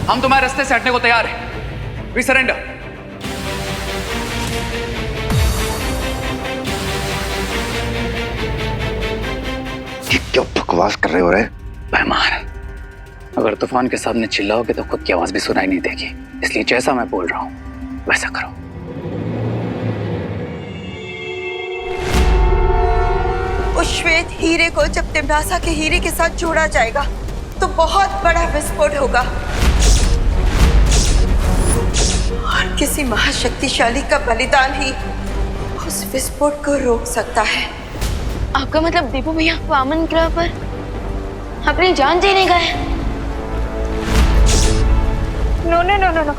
हम तुम्हारे रास्ते से हटने को तैयार हैं। We surrender. क्या बकवास कर रहे हो रे? मेहमान, अगर तूफान के सामने चिल्लाओगे तो खुद की आवाज भी सुनाई नहीं देगी, इसलिए जैसा मैं बोल रहा हूं वैसा करो। उस श्वेत हीरे को जब तिम्नासा के हीरे के साथ जोड़ा जाएगा तो बहुत बड़ा विस्फोट होगा और किसी महाशक्तिशाली का बलिदान ही उस विस्फोट को रोक सकता है। आपका मतलब दीपू भैया वामन ग्रह पर अपनी जान देने गए? No no no no no,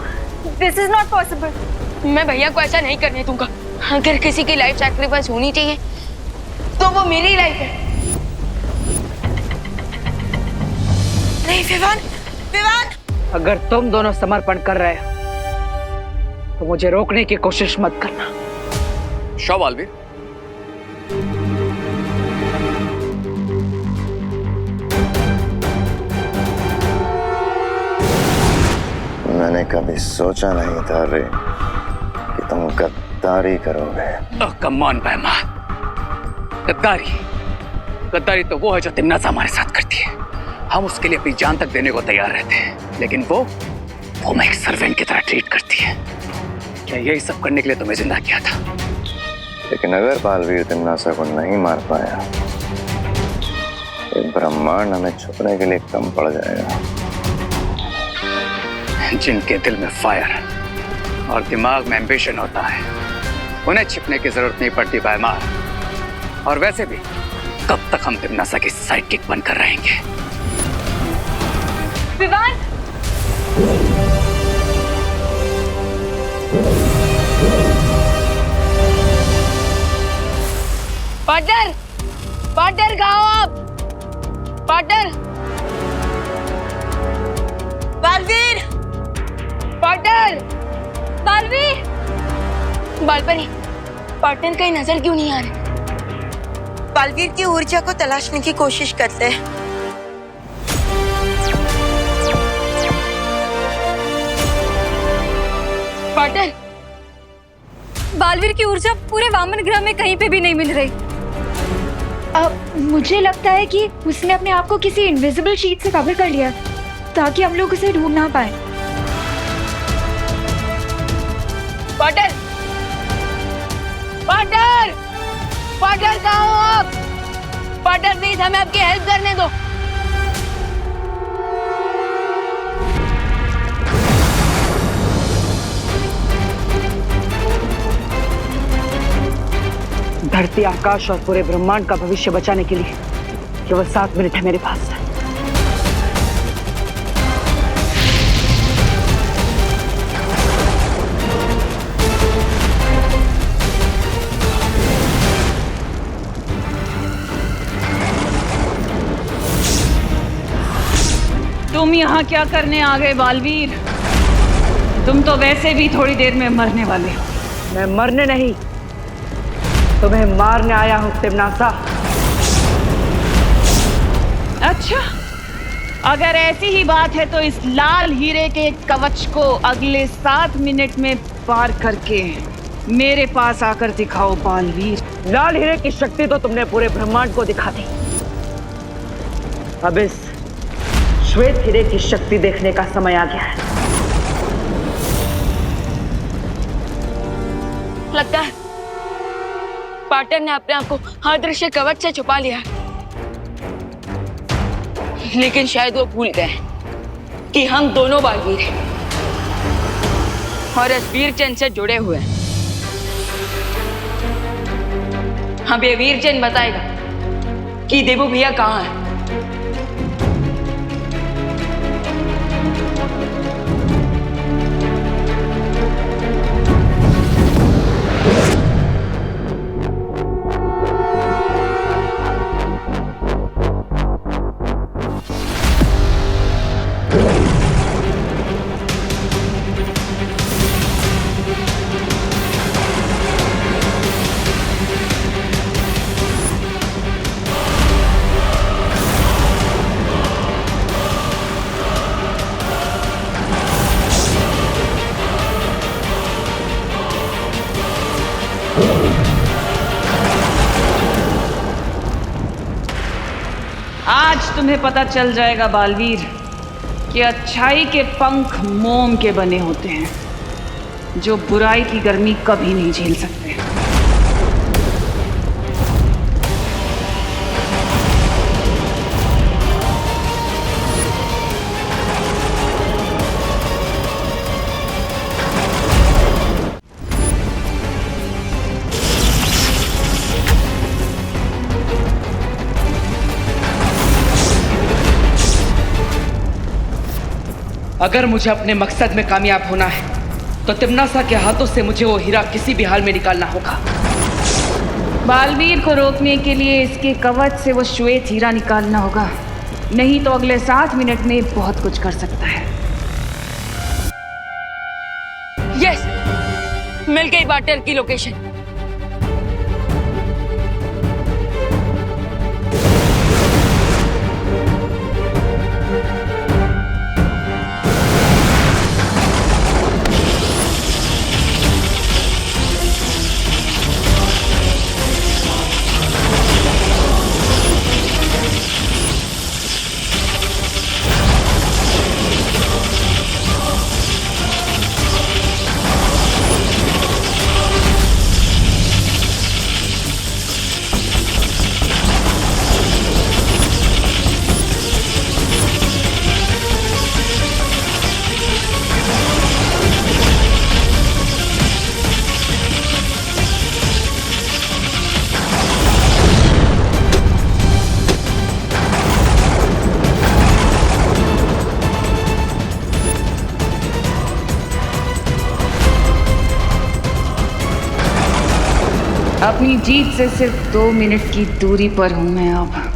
this is not possible. मैं भैया को ऐसा नहीं करने दूंगा। अगर किसी की लाइफ सैक्रिफाइस होनी चाहिए तो वो मेरी लाइफ है। नहीं विवान, विवान! अगर तुम दोनों समर्पण कर रहे हो तो मुझे रोकने की कोशिश मत करना। शो बालवीर। मैंने कभी सोचा नहीं था रे कि तुम गद्दारी करोगे। कम ऑन मेहमान, गद्दारी गद्दारी तो वो है जो तिम्नासा हमारे साथ करती है। हम उसके लिए अपनी जान तक देने को तैयार रहते हैं, लेकिन वो मैं एक सर्वेंट की तरह ट्रीट करती है। क्या यही सब करने के लिए तुम्हें जिंदा किया था? लेकिन अगर बालवीर तिम्नासा को नहीं मार पाया तो ब्रह्मांड हमें छुपने के लिए कम पड़ जाएगा। जिनके दिल में फायर और दिमाग में एम्बिशन होता है उन्हें छिपने की जरूरत नहीं पड़ती भाईमार। और वैसे भी कब तक हम तिम्नासा की साइड किक बनकर रहेंगे? विवान! पार्टनर, पार्टनर कहाँ हो आप? Partner, Baalveer! Partner, Baalveer! Baalpari, partner कहीं नजर क्यों नहीं आ रही? बालवीर की ऊर्जा को तलाशने की कोशिश करते हैं। पार्टनर, बालवीर की ऊर्जा पूरे वामन ग्रह में कहीं पे भी नहीं मिल रही। मुझे लगता है कि उसने अपने आप को किसी इनविजिबल शीट से कवर कर लिया ताकि हम लोग उसे ढूंढ ना पाए। पार्टनर, पार्टनर, पार्टनर कहाँ हो आप? पार्टनर प्लीज हमें आपकी हेल्प करने दो। धरती, आकाश और पूरे ब्रह्मांड का भविष्य बचाने के लिए केवल 7 मिनट है मेरे पास। तुम यहाँ क्या करने आ गए बालवीर? तुम तो वैसे भी थोड़ी देर में मरने वाले हो। मैं मरने नहीं, तुम्हें मारने आया हूं तिम्नासा। अच्छा, अगर ऐसी ही बात है तो इस लाल हीरे के कवच को अगले 7 मिनट में पार करके मेरे पास आकर दिखाओ बालवीर। लाल हीरे की शक्ति तो तुमने पूरे ब्रह्मांड को दिखा दी। अब इस श्वेत हीरे की शक्ति देखने का समय आ गया है। लगता है पार्टनर ने अपने आप को अदृश्य कवच से छुपा लिया, लेकिन शायद वो भूल गए कि हम दोनों बालवीर हैं और इस वीरचंद से जुड़े हुए हैं। अब ये वीरचंद बताएगा कि देवू भैया कहाँ है। आज तुम्हें पता चल जाएगा बालवीर कि अच्छाई के पंख मोम के बने होते हैं जो बुराई की गर्मी कभी नहीं झेल सकते। अगर मुझे अपने मकसद में कामयाब होना है तो तिम्नासा के हाथों से मुझे वो हीरा किसी भी हाल में निकालना होगा। बालवीर को रोकने के लिए इसके कवच से वो श्वेत हीरा निकालना होगा, नहीं तो अगले 7 मिनट में बहुत कुछ कर सकता है। यस, मिल गई बाटर की लोकेशन। अपनी जीत से सिर्फ 2 मिनट की दूरी पर हूं मैं अब।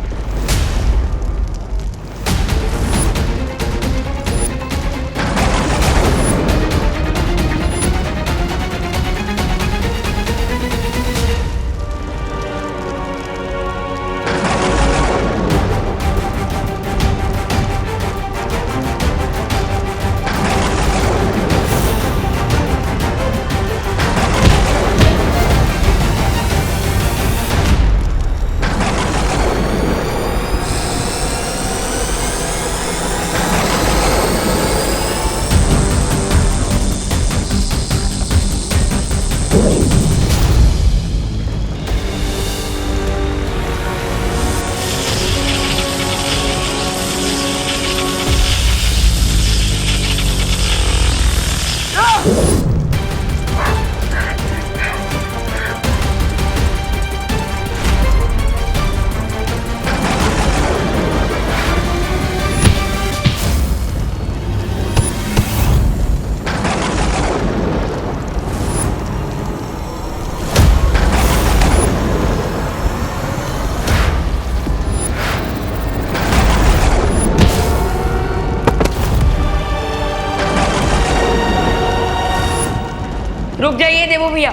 रुक जाइए देवो भैया।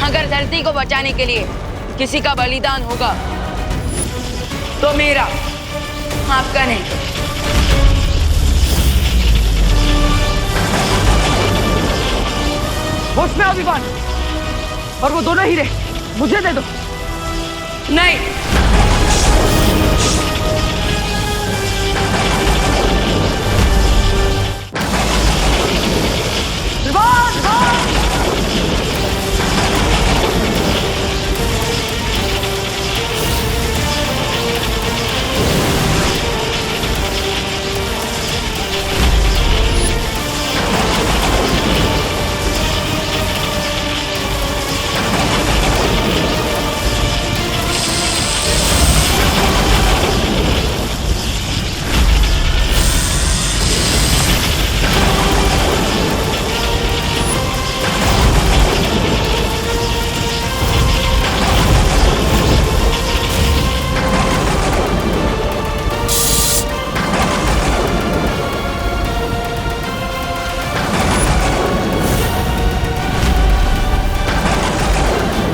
अगर धरती को बचाने के लिए किसी का बलिदान होगा तो मेरा, आपका नहीं। होश में अभिमान, और वो दोनों हीरे मुझे दे दो। नहीं,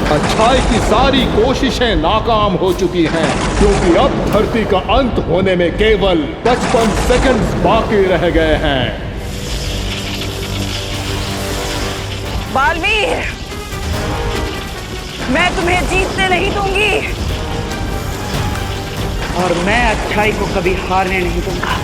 अच्छाई की सारी कोशिशें नाकाम हो चुकी हैं, क्योंकि अब धरती का अंत होने में केवल 55 सेकंड्स बाकी रह गए हैं। बालवीर, मैं तुम्हें जीतने नहीं दूंगी और मैं अच्छाई को कभी हारने नहीं दूंगा।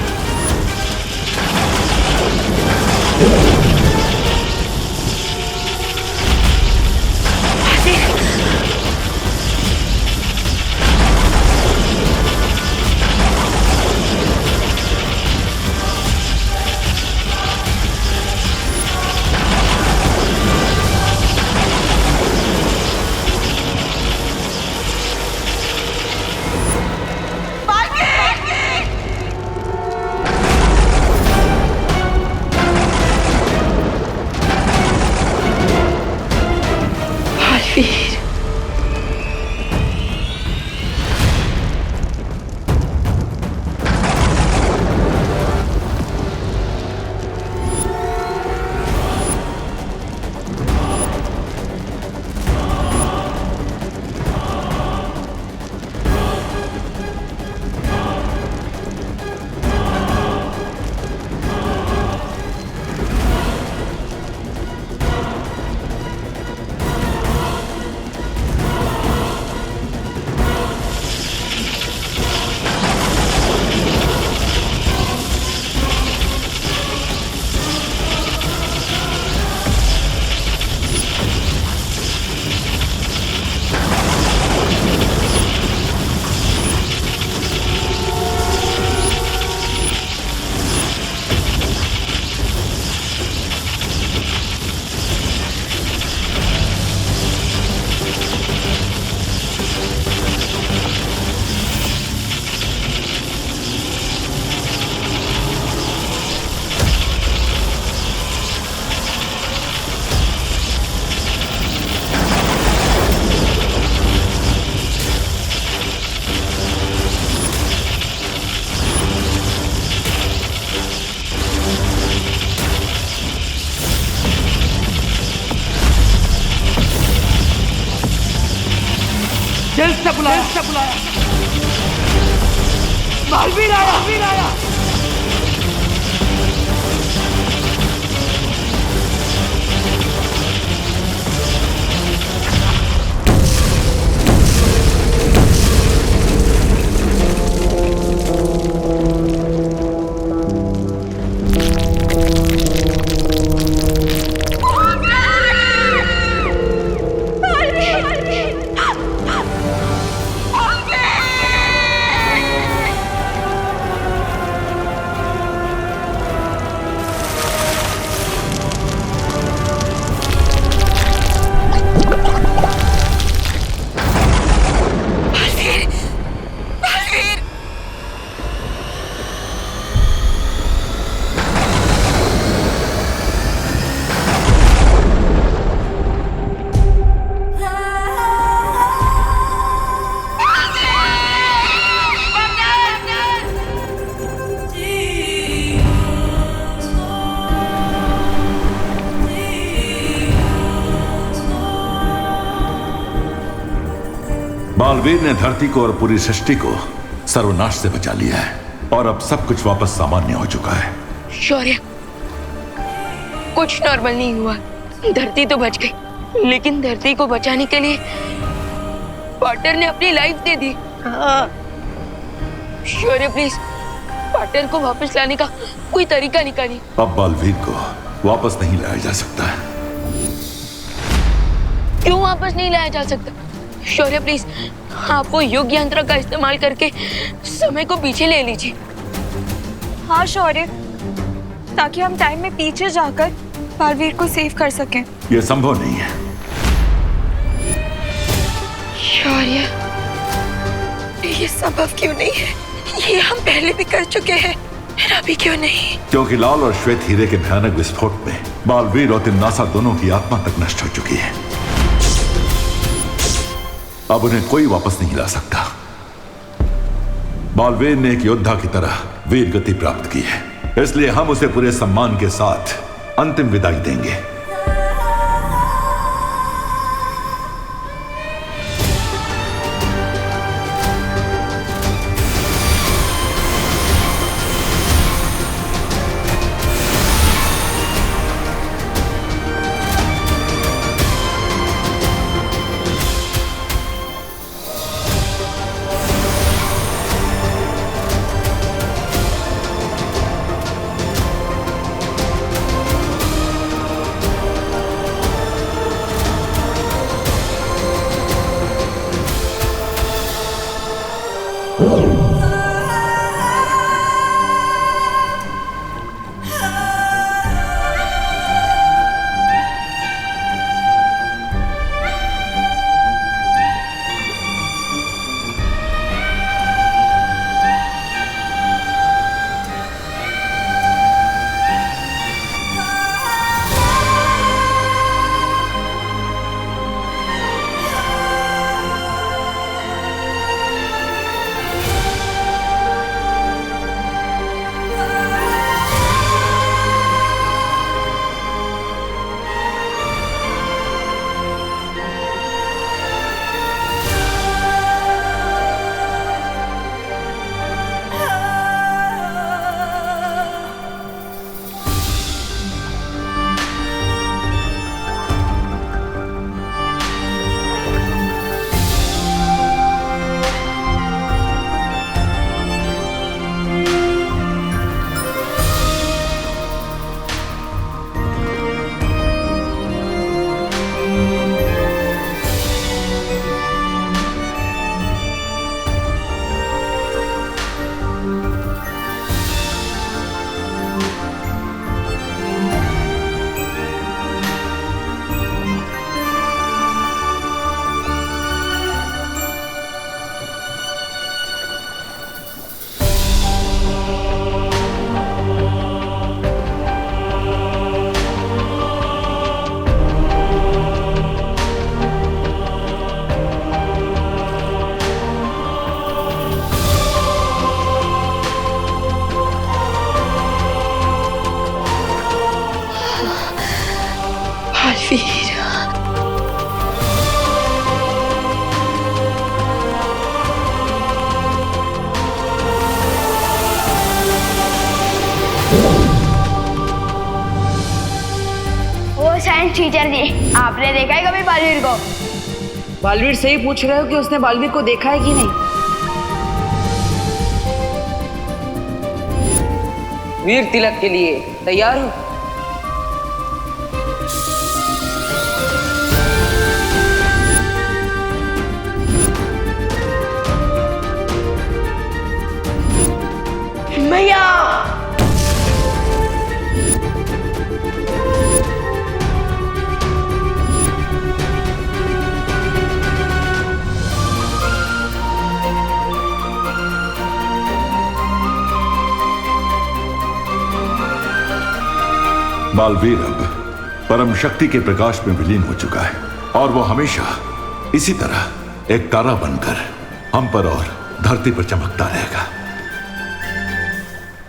जल्द से बुलाया। बालवीर आया। बालवीर ने धरती को और पूरी सृष्टि को सर्वनाश से बचा लिया है और अब सब कुछ वापस सामान्य हो चुका है। शौर्य, कुछ नॉर्मल नहीं हुआ। धरती तो बच गई, लेकिन धरती को बचाने के लिए पार्टनर ने अपनी life they the. Shaurya please, partner को वापस लाने का कोई तरीका निकालिए। अब बालवीर को वापस नहीं लाया जा सकता। क्यों वापस नहीं लाया जा सकता? शौर्य प्लीज, आप वो योग यंत्र का इस्तेमाल करके समय को पीछे ले लीजिए। हाँ शौर्य, ताकि हम टाइम में पीछे जाकर बालवीर को सेव कर सकें। यह संभव नहीं है। शौर्य, ये संभव क्यों नहीं है? ये हम पहले भी कर चुके हैं, फिर अभी क्यों नहीं? क्योंकि लाल और श्वेत हीरे के भयानक विस्फोट में बालवीर और तिम्नासा दोनों की आत्मा तक नष्ट हो चुकी है। अब उन्हें कोई वापस नहीं ला सकता। बालवीर ने एक योद्धा की तरह वीर गति प्राप्त की है, इसलिए हम उसे पूरे सम्मान के साथ अंतिम विदाई देंगे। साइंस टीचर जी, आपने देखा है कभी बालवीर को? बालवीर से ही पूछ रहे हो कि उसने बालवीर को देखा है कि नहीं? वीर तिलक के लिए तैयार हो? मैया बालवीर अब परम शक्ति के प्रकाश में विलीन हो चुका है और वो हमेशा इसी तरह एक तारा बनकर हम पर और धरती पर चमकता रहेगा।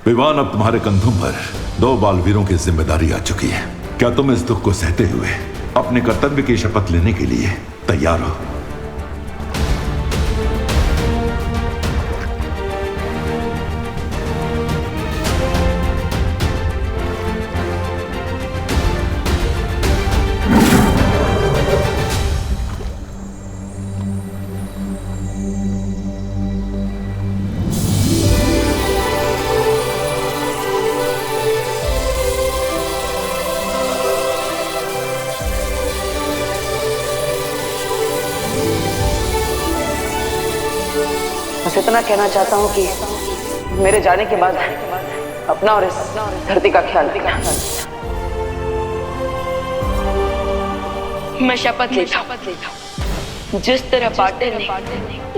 विवान, अब तुम्हारे कंधों पर 2 बालवीरों की जिम्मेदारी आ चुकी है। क्या तुम इस दुख को सहते हुए अपने कर्तव्य की शपथ लेने के लिए तैयार हो? बस इतना कहना चाहता हूँ कि मेरे जाने के बाद अपना और इस धरती का ख्याल रखना। मैं शपथ लेता हूँ, जिस तरह पाटिल ने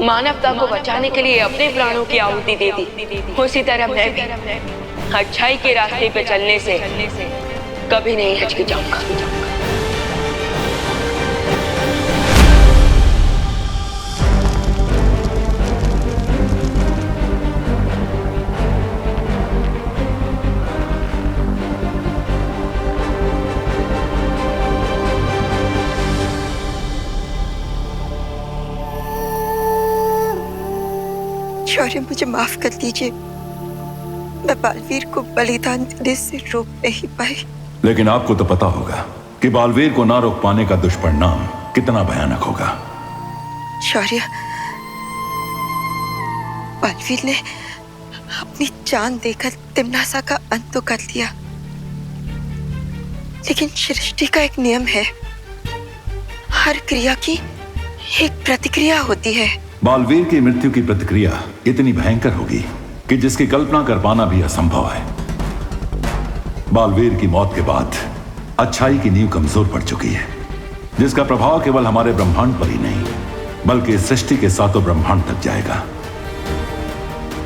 मानवता को बचाने के लिए अपने प्राणों की आहुति दे दी, उसी तरह मैं भी अच्छाई के रास्ते पे चलने से कभी नहीं हिचकिचाऊंगा। शौर्य, मुझे माफ कर दीजिए, मैं बालवीर को बलिदान देने से रोक नहीं पाई। लेकिन आपको तो पता होगा कि बालवीर को ना रोक पाने का दुष्परिणाम कितना भयानक होगा। शौर्य, बालवीर ने अपनी जान देकर तिम्नासा का अंत तो कर दिया, लेकिन सृष्टि का एक नियम है, हर क्रिया की एक प्रतिक्रिया होती है। बालवीर की मृत्यु की प्रतिक्रिया इतनी भयंकर होगी कि जिसकी कल्पना कर पाना भी असंभव है। बालवीर की मौत के बाद अच्छाई की नींव कमजोर पड़ चुकी है, जिसका प्रभाव केवल हमारे ब्रह्मांड पर ही नहीं बल्कि सृष्टि के सातों ब्रह्मांड तक जाएगा।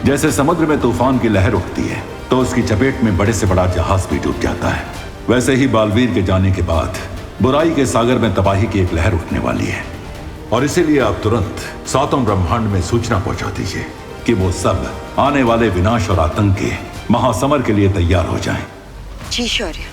जैसे समुद्र में तूफान की लहर उठती है तो उसकी चपेट में बड़े से बड़ा जहाज भी डूब जाता है, वैसे ही बालवीर के जाने के बाद बुराई के सागर में तबाही की एक लहर उठने वाली है। और इसीलिए आप तुरंत सातों ब्रह्मांड में सूचना पहुंचा दीजिए कि वो सब आने वाले विनाश और आतंक के महासमर के लिए तैयार हो जाएं। जी शौर्य।